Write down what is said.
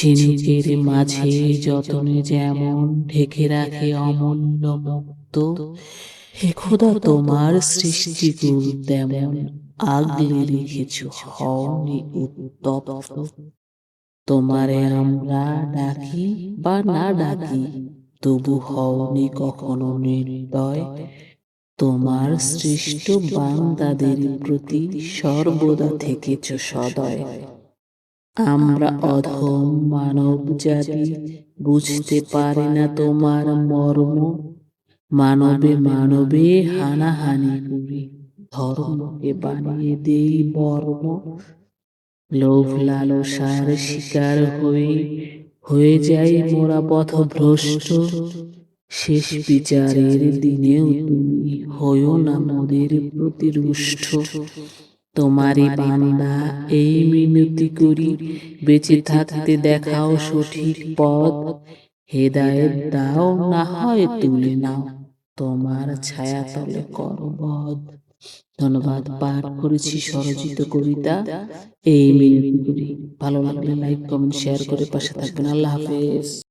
ঝিনুকের মাঝে যতনে যেমন ঢেকে রাখে অমূল্য মুক্ত, হে খোদা তোমার সৃষ্টিকুল তেমন আগলে রেখেছ, হওনি উত্তপ্ত। তোমারে আমরা ডাকি বা না ডাকি, তবু হওনি কখনো নির্দয়। তোমার সৃষ্ট বান্দাদের প্রতি সর্বদা থেকেছ সদয়। আমরা অধম মানব জাতি বুঝতে পারি না তোমার মর্ম, মানবে মানবে হানাহানি করি, ধর্মকে বানিয়ে দেই বর্ম। লোভ লালসার শিকার হয়ে যাই মোরা পথভ্রষ্ট, শেষ বিচারের দিনেও তুমি হয়ো না মোদের প্রতি রুষ্ট। তোমারই বান্দা এই মিনতি করি, বেঁচে থাকতে দেখাও সঠিক পথ। হেদায়েত দাও, না হয় তুলে নাও, তোমার ছায়াতলে করো বধ। ধন্যবাদ। পাঠ করেছি স্বরচিত কবিতা এই মিনতি করি। ভালো লাগলে লাইক কমেন্ট শেয়ার করে পাশে থাকবেন। আল্লাহ হাফেজ।